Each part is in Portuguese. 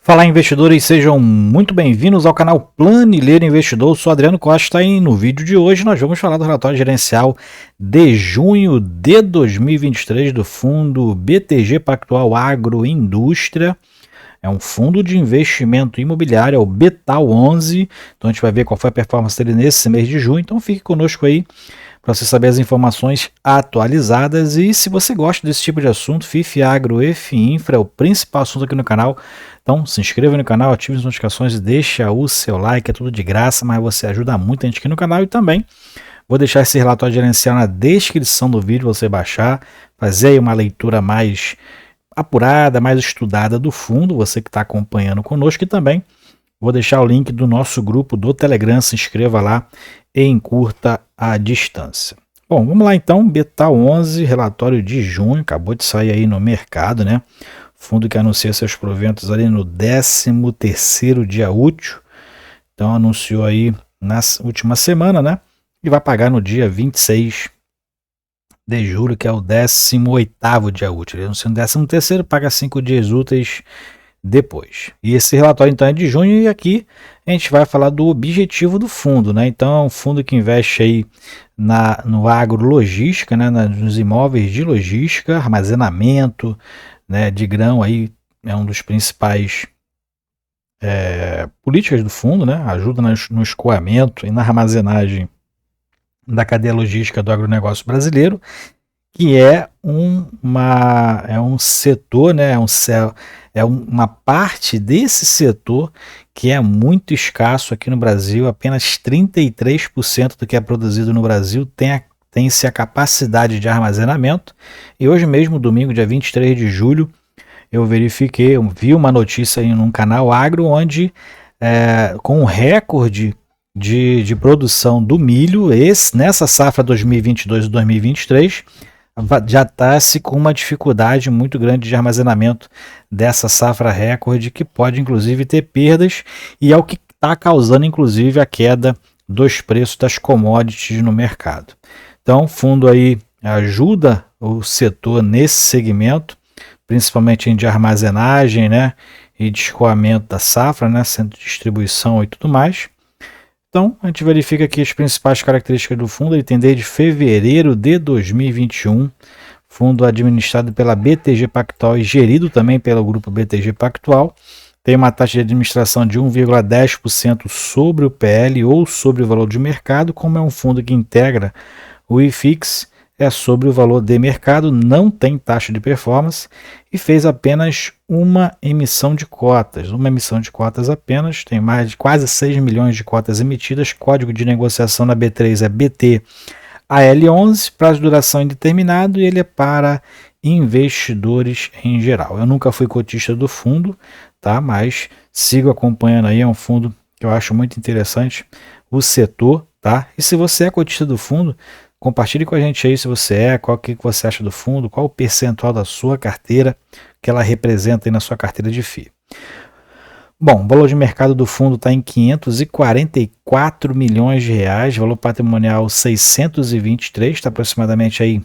Fala, investidores, sejam muito bem-vindos ao canal Planileiro Investidor. Eu sou Adriano Costa e no vídeo de hoje nós vamos falar do relatório gerencial de junho de 2023 do fundo BTG Pactual Agroindústria. É um fundo de investimento imobiliário, é o BETAL11. Então a gente vai ver qual foi a performance dele nesse mês de junho. Então fique conosco aí para você saber as informações atualizadas. E se você gosta desse tipo de assunto, FIF Agro e FIINFRA é o principal assunto aqui no canal. Então se inscreva no canal, ative as notificações e deixa o seu like, é tudo de graça, mas você ajuda muito a gente aqui no canal. E também vou deixar esse relatório gerencial na descrição do vídeo, você baixar, fazer aí uma leitura mais apurada, mais estudada do fundo, você que está acompanhando conosco. E também vou deixar o link do nosso grupo do Telegram, se inscreva lá e encurta a distância. Bom, vamos lá então, BETAL11, relatório de junho, acabou de sair aí no mercado, né? Fundo que anuncia seus proventos ali no 13º dia útil, então anunciou aí na última semana, né? E vai pagar no dia 26 de julho, que é o 18º dia útil. Ele anuncia no 13º, paga 5 dias úteis depois. E esse relatório então é de junho e aqui a gente vai falar do objetivo do fundo, né? Então é um fundo que investe aí no agrologística, né? Nos imóveis de logística, armazenamento, né? De grão aí é um dos principais políticas do fundo, né? Ajuda no escoamento e na armazenagem da cadeia logística do agronegócio brasileiro, que é um setor, né? É uma parte desse setor que é muito escasso aqui no Brasil. Apenas 33% do que é produzido no Brasil tem-se a capacidade de armazenamento. E hoje mesmo, domingo, dia 23 de julho, eu vi uma notícia em um canal agro, onde com um recorde de produção do milho, nessa safra 2022 e 2023, já está-se com uma dificuldade muito grande de armazenamento dessa safra recorde, que pode inclusive ter perdas, e é o que está causando inclusive a queda dos preços das commodities no mercado. Então o fundo aí ajuda o setor nesse segmento, principalmente de armazenagem, né, e de escoamento da safra, né, centro de distribuição e tudo mais. Então, a gente verifica aqui as principais características do fundo. Ele tem desde fevereiro de 2021, fundo administrado pela BTG Pactual e gerido também pelo grupo BTG Pactual. Tem uma taxa de administração de 1,10% sobre o PL ou sobre o valor de mercado. Como é um fundo que integra o IFIX, é sobre o valor de mercado, não tem taxa de performance, e fez apenas uma emissão de cotas. Uma emissão de cotas apenas, tem mais de quase 6 milhões de cotas emitidas. Código de negociação na B3 é BTAL11, prazo de duração indeterminado, e ele é para investidores em geral. Eu nunca fui cotista do fundo, tá? Mas sigo acompanhando aí, é um fundo que eu acho muito interessante, o setor, tá? E se você é cotista do fundo, compartilhe com a gente aí se você qual que você acha do fundo, qual o percentual da sua carteira que ela representa aí na sua carteira de FII. Bom, o valor de mercado do fundo está em 544 milhões de reais, valor patrimonial 623, está aproximadamente aí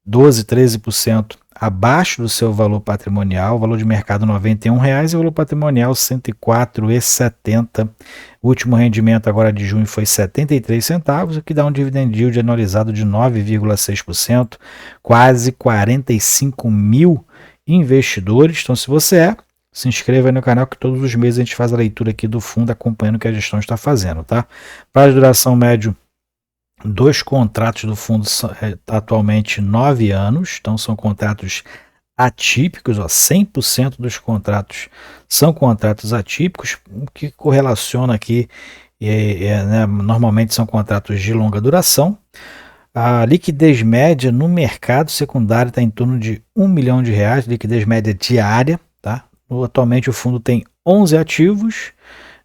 12, 13% abaixo do seu valor patrimonial, valor de mercado R$ 91 e valor patrimonial R$ 104,70. O último rendimento agora de junho foi 73 centavos, o que dá um dividend yield anualizado de 9,6%, quase 45 mil investidores. Então, se você se inscreva aí no canal, que todos os meses a gente faz a leitura aqui do fundo, acompanhando o que a gestão está fazendo, tá? Prazo de duração médio dos contratos do fundo atualmente 9 anos, então são contratos atípicos, 100% dos contratos são contratos atípicos, o que correlaciona aqui, né, normalmente são contratos de longa duração. A liquidez média no mercado secundário está em torno de R$1 milhão, liquidez média diária, tá? Atualmente o fundo tem 11 ativos,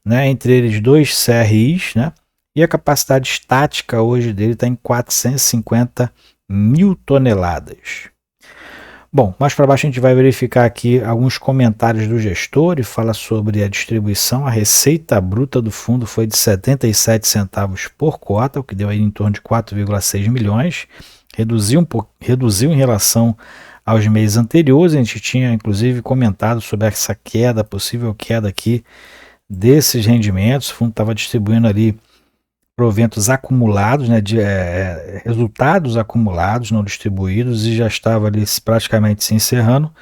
né, entre eles 2 CRIs, né? E a capacidade estática hoje dele está em 450 mil toneladas. Bom, mais para baixo a gente vai verificar aqui alguns comentários do gestor e fala sobre a distribuição. A receita bruta do fundo foi de 77 centavos por cota, o que deu aí em torno de 4,6 milhões. Reduziu em relação aos meses anteriores. A gente tinha inclusive comentado sobre essa queda, possível queda aqui desses rendimentos. O fundo estava distribuindo ali proventos acumulados, né, resultados acumulados não distribuídos, e já estava ali praticamente se encerrando.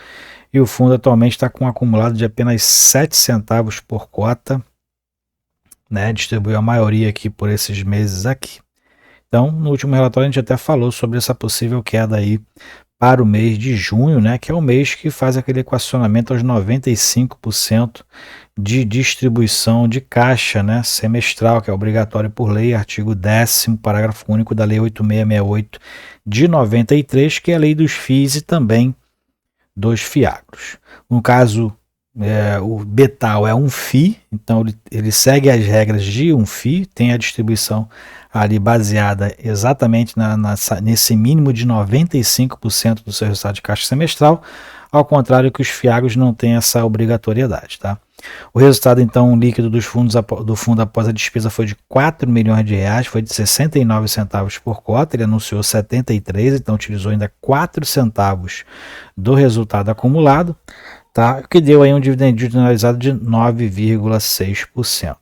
E o fundo atualmente está com um acumulado de apenas 7 centavos por cota, né, distribuiu a maioria aqui por esses meses aqui. Então, no último relatório a gente até falou sobre essa possível queda aí para o mês de junho, né, que é o mês que faz aquele equacionamento aos 95% de distribuição de caixa, né, semestral, que é obrigatório por lei, artigo 10º, parágrafo único da Lei 8668 de 93, que é a lei dos FIIs e também dos fiagros. No caso, o Betal é um FII, então ele segue as regras de um FII, tem a distribuição ali baseada exatamente nesse mínimo de 95% do seu resultado de caixa semestral, ao contrário que os fiagros não têm essa obrigatoriedade, tá? O resultado, então, líquido do fundo após a despesa foi de 4 milhões de reais, foi de 69 centavos por cota, ele anunciou 73, então utilizou ainda 4 centavos do resultado acumulado, tá? Que deu aí um dividendo analisado de 9,6%.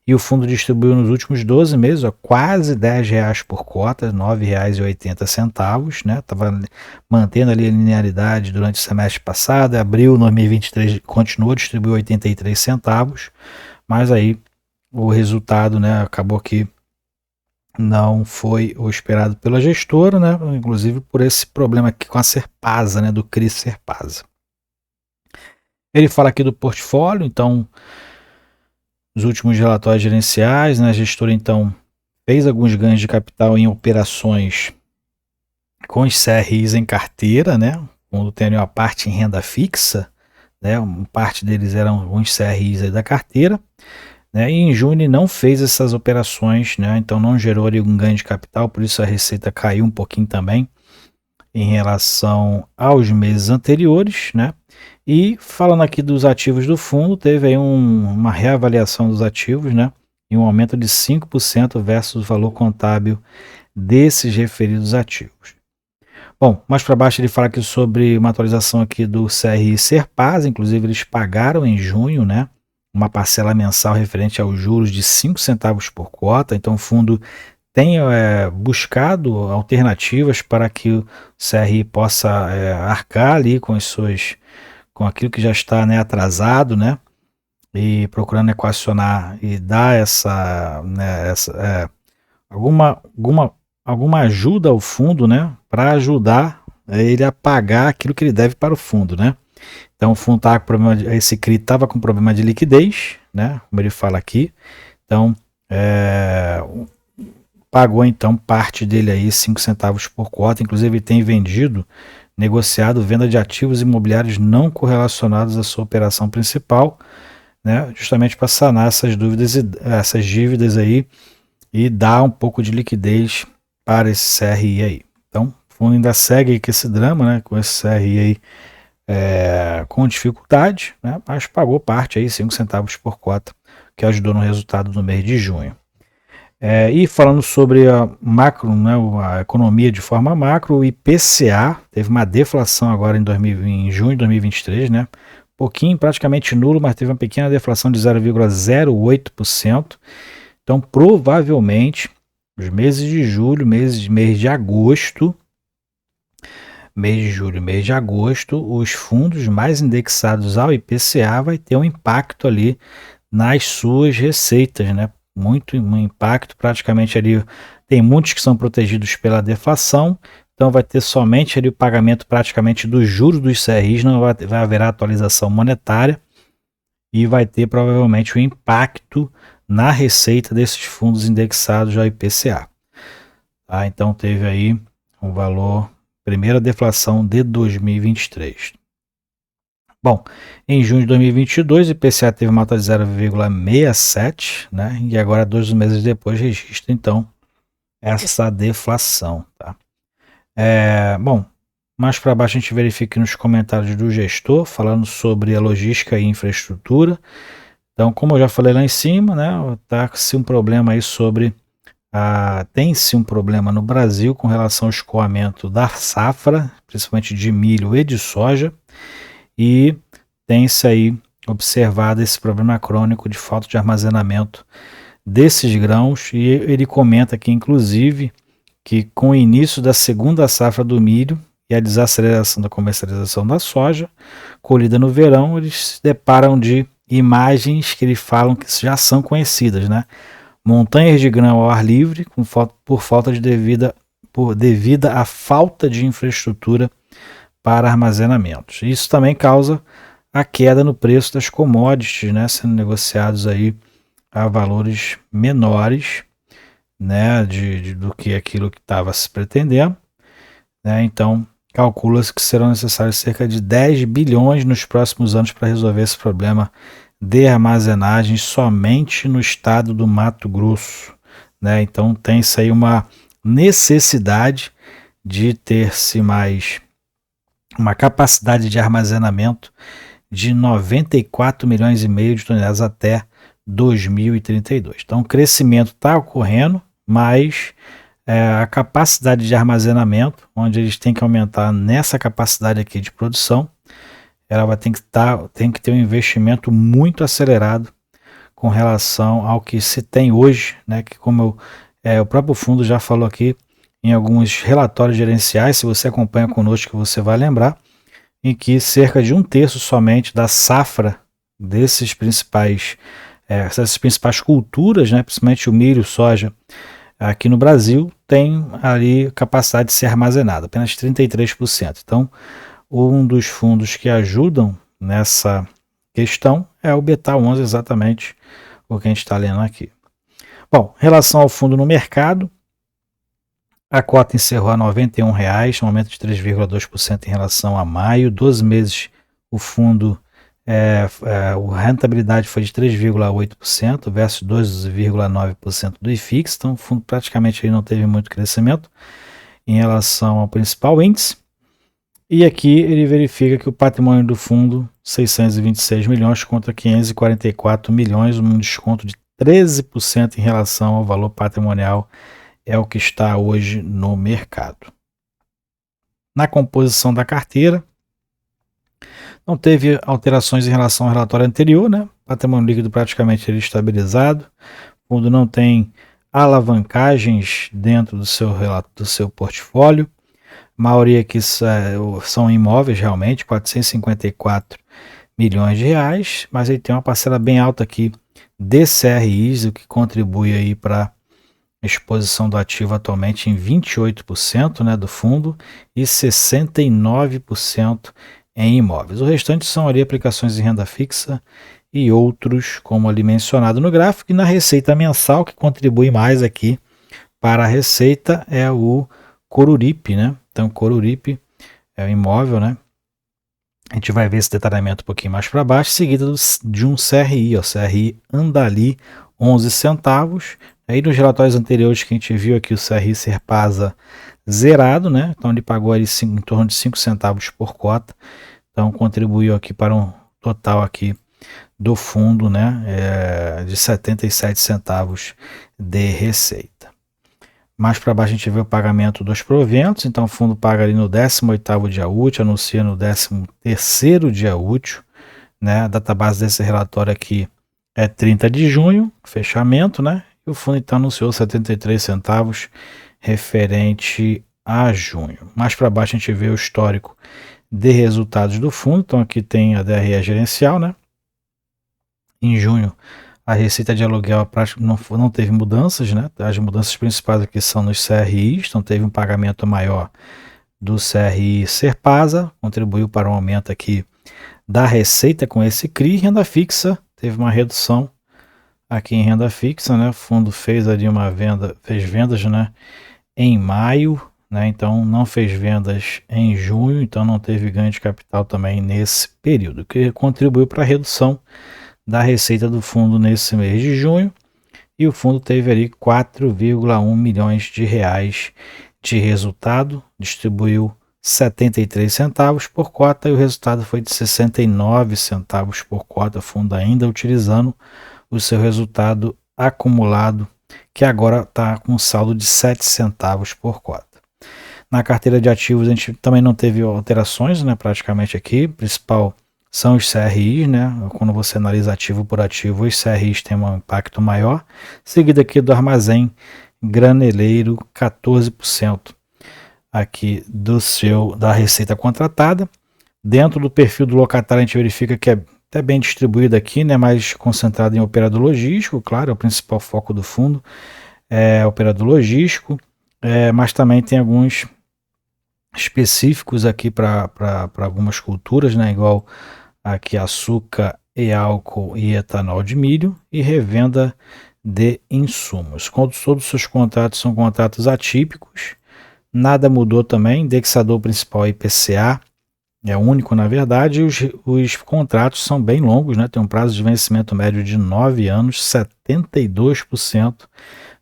E o fundo distribuiu nos últimos 12 meses, quase R$10 por cota, R$ 9,80, né? Estava mantendo ali a linearidade durante o semestre passado. Abril de 2023 continuou a distribuir 83 centavos, mas aí o resultado, né, acabou que não foi o esperado pela gestora, né? Inclusive por esse problema aqui com a Serpasa, né, do CRI Serpasa. Ele fala aqui do portfólio, então os últimos relatórios gerenciais, né, a gestora então fez alguns ganhos de capital em operações com os CRIs em carteira, né, quando tem uma parte em renda fixa, né, uma parte deles eram alguns CRIs aí da carteira, né, e em junho não fez essas operações, né, então não gerou ali um ganho de capital, por isso a receita caiu um pouquinho também em relação aos meses anteriores, né? E falando aqui dos ativos do fundo, teve aí uma reavaliação dos ativos, né? E um aumento de 5% versus o valor contábil desses referidos ativos. Bom, mais para baixo ele fala aqui sobre uma atualização aqui do CRI Serpasa, inclusive eles pagaram em junho, né? Uma parcela mensal referente aos juros de 5 centavos por cota, então o fundo tem buscado alternativas para que o CRI possa arcar ali com com aquilo que já está, né, atrasado, né, e procurando equacionar e dar alguma ajuda ao fundo, né, para ajudar ele a pagar aquilo que ele deve para o fundo, né. Então o fundo estava com problema, esse CRI estava com problema de liquidez, né, como ele fala aqui, então pagou então parte dele aí 5 centavos por cota, inclusive tem negociado venda de ativos imobiliários não correlacionados à sua operação principal, né, justamente para sanar essas dívidas aí e dar um pouco de liquidez para esse CRI aí. Então, o fundo ainda segue com esse drama, né, com esse CRI aí com dificuldade, né, mas pagou parte aí, 5 centavos por cota, que ajudou no resultado do mês de junho. E falando sobre a macro, né, a economia de forma macro, o IPCA teve uma deflação agora em junho de 2023, né? Pouquinho, praticamente nulo, mas teve uma pequena deflação de 0,08%. Então, provavelmente, os meses de julho, mês de agosto, os fundos mais indexados ao IPCA vai ter um impacto ali nas suas receitas, né? Muito impacto, praticamente ali tem muitos que são protegidos pela deflação, então vai ter somente ali o pagamento praticamente dos juros dos CRIs, não vai haver atualização monetária e vai ter provavelmente o impacto na receita desses fundos indexados ao IPCA. Tá? Então teve aí um valor, primeira deflação de 2023. Bom, em junho de 2022, o IPCA teve uma alta de 0,67, né? E agora, 2 meses depois, registra, então, essa deflação, tá? Bom, mais para baixo a gente verifica nos comentários do gestor, falando sobre a logística e infraestrutura. Então, como eu já falei lá em cima, né? Tá-se um problema aí sobre tem-se um problema no Brasil com relação ao escoamento da safra, principalmente de milho e de soja, e tem-se aí observado esse problema crônico de falta de armazenamento desses grãos, e ele comenta aqui, inclusive, que com o início da segunda safra do milho e a desaceleração da comercialização da soja, colhida no verão, eles se deparam de imagens que eles falam que já são conhecidas, né? Montanhas de grão ao ar livre, por falta de devida à falta de infraestrutura para armazenamentos. Isso também causa a queda no preço das commodities, né, sendo negociados aí a valores menores, né, do que aquilo que estava se pretendendo, né? Então calcula-se que serão necessários cerca de 10 bilhões nos próximos anos para resolver esse problema de armazenagem somente no estado do Mato Grosso, né? Então tem-se aí uma necessidade de ter-se mais uma capacidade de armazenamento de 94 milhões e meio de toneladas até 2032. Então o crescimento está ocorrendo, mas a capacidade de armazenamento, onde eles têm que aumentar nessa capacidade aqui de produção, ela vai tem que ter um investimento muito acelerado com relação ao que se tem hoje, né? Que como o próprio fundo já falou aqui em alguns relatórios gerenciais, se você acompanha conosco, você vai lembrar, em que cerca de 1/3 somente da safra dessas principais culturas, né, principalmente o milho, soja, aqui no Brasil, tem ali capacidade de ser armazenada, apenas 33%. Então, um dos fundos que ajudam nessa questão é o Beta 11, exatamente o que a gente está lendo aqui. Bom, em relação ao fundo no mercado, a cota encerrou a R$ 91,00, um aumento de 3,2% em relação a maio. 12 meses o fundo, a rentabilidade foi de 3,8% versus 2,9% do IFIX. Então o fundo praticamente aí não teve muito crescimento em relação ao principal índice. E aqui ele verifica que o patrimônio do fundo, 626 milhões contra 544 milhões, um desconto de 13% em relação ao valor patrimonial, é o que está hoje no mercado. Na composição da carteira, não teve alterações em relação ao relatório anterior, né? Patrimônio líquido praticamente estabilizado. O fundo não tem alavancagens dentro do seu portfólio. A maioria aqui são imóveis realmente, 454 milhões de reais, mas ele tem uma parcela bem alta aqui de CRIs, o que contribui aí para a exposição do ativo atualmente em 28%, né, do fundo, e 69% em imóveis. O restante são ali aplicações em renda fixa e outros, como ali mencionado no gráfico. E na receita mensal, que contribui mais aqui para a receita, é o Coruripe, né? Então, Coruripe é o imóvel, né? A gente vai ver esse detalhamento um pouquinho mais para baixo, seguido de um CRI, CRI Andali, 11 centavos. Aí nos relatórios anteriores que a gente viu aqui, o CRI Serpasa zerado, né? Então ele pagou ali em torno de 5 centavos por cota. Então contribuiu aqui para um total aqui do fundo, né? De 77 centavos de receita. Mais para baixo a gente vê o pagamento dos proventos. Então o fundo paga ali no 18º dia útil, anuncia no 13º dia útil, né? A database desse relatório aqui é 30 de junho, fechamento, né? E o fundo então anunciou 73 centavos referente a junho. Mais para baixo a gente vê o histórico de resultados do fundo. Então aqui tem a DRE gerencial, né? Em junho a receita de aluguel não teve mudanças, né? As mudanças principais aqui são nos CRIs, então teve um pagamento maior do CRI Serpasa, contribuiu para um aumento aqui da receita com esse CRI. Renda fixa teve uma redução aqui em renda fixa, né? O fundo fez ali fez vendas, né, em maio, né? Então não fez vendas em junho, então não teve ganho de capital também nesse período, que contribuiu para a redução da receita do fundo nesse mês de junho. E o fundo teve ali 4,1 milhões de reais de resultado, distribuiu 73 centavos por cota e o resultado foi de 69 centavos por cota, o fundo ainda utilizando o seu resultado acumulado que agora está com um saldo de 7 centavos por cota. Na carteira de ativos a gente também não teve alterações, né, praticamente aqui. O principal são os CRIs, né? Quando você analisa ativo por ativo, os CRIs têm um impacto maior. Seguido aqui do armazém graneleiro, 14% aqui da receita contratada. Dentro do perfil do locatário a gente verifica que é até bem distribuído aqui, né? Mais concentrado em operador logístico, claro, é o principal foco do fundo, é operador logístico, mas também tem alguns específicos aqui para algumas culturas, né? Igual aqui açúcar e álcool e etanol de milho e revenda de insumos. Todos os seus contratos são contratos atípicos, nada mudou também, indexador principal IPCA, é único na verdade, e os contratos são bem longos, né? Tem um prazo de vencimento médio de 9 anos, 72%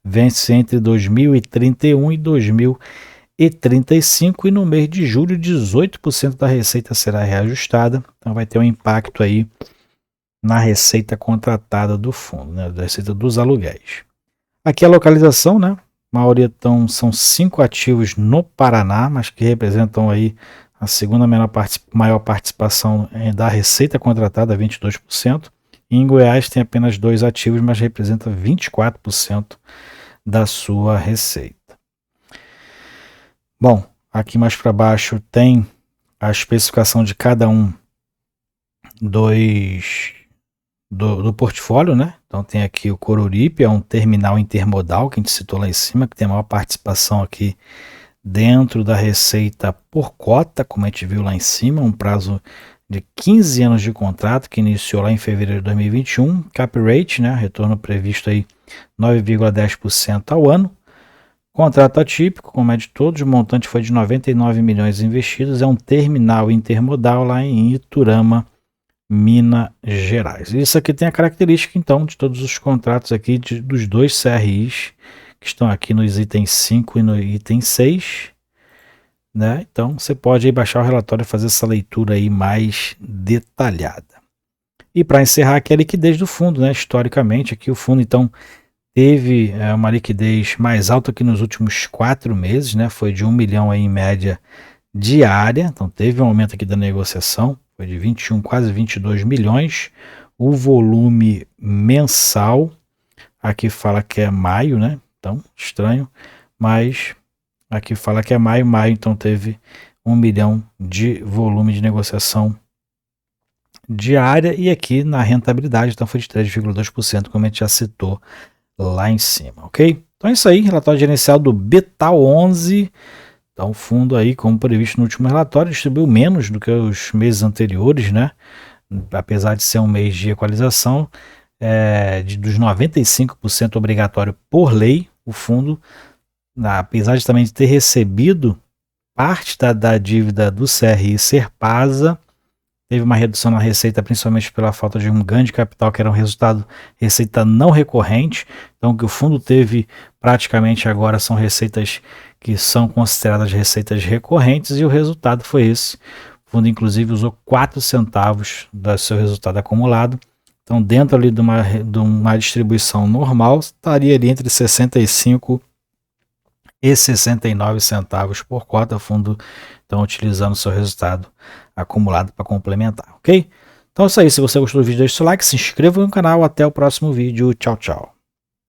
vence entre 2031 e 2035 e no mês de julho 18% da receita será reajustada, então vai ter um impacto aí na receita contratada do fundo, né? Da receita dos aluguéis. Aqui a localização, né? A maioria são 5 ativos no Paraná, mas que representam aí a segunda maior participação da receita contratada, 22%. E em Goiás tem apenas 2 ativos, mas representa 24% da sua receita. Bom, aqui mais para baixo tem a especificação de cada um do portfólio, né? Então tem aqui o Coruripe, é um terminal intermodal que a gente citou lá em cima, que tem a maior participação aqui dentro da receita por cota, como a gente viu lá em cima, um prazo de 15 anos de contrato, que iniciou lá em fevereiro de 2021, cap rate, né, retorno previsto aí 9,10% ao ano, contrato atípico, como é de todos, o montante foi de 99 milhões investidos, é um terminal intermodal lá em Iturama, Minas Gerais. Isso aqui tem a característica, então, de todos os contratos aqui, dos 2 CRIs, que estão aqui nos itens 5 e no item 6, né? Então você pode aí baixar o relatório e fazer essa leitura aí mais detalhada. E para encerrar aqui a liquidez do fundo, né? Historicamente aqui o fundo então teve uma liquidez mais alta que nos últimos 4 meses, né? Foi de 1 milhão aí em média diária, então teve um aumento aqui da negociação, foi de 21, quase 22 milhões. O volume mensal, aqui fala que é maio, né? Então, estranho, mas aqui fala que é maio, então teve 1 milhão de volume de negociação diária e aqui na rentabilidade, então foi de 3,2%, como a gente já citou lá em cima, ok? Então é isso aí, relatório gerencial do Betal11, então o fundo aí, como previsto no último relatório, distribuiu menos do que os meses anteriores, né? Apesar de ser um mês de equalização, dos 95% obrigatório por lei, o fundo, apesar de também ter recebido parte da dívida do CRI Serpasa, teve uma redução na receita, principalmente pela falta de um ganho de capital, que era um receita não recorrente. Então, o que o fundo teve praticamente agora são receitas que são consideradas receitas recorrentes, e o resultado foi esse. O fundo, inclusive, usou 4 centavos do seu resultado acumulado. Então, dentro ali de uma distribuição normal, estaria ali entre 65 e 69 centavos por cota. O fundo, então, utilizando o seu resultado acumulado para complementar, ok? Então é isso aí. Se você gostou do vídeo, deixe seu like, se inscreva no canal. Até o próximo vídeo. Tchau, tchau.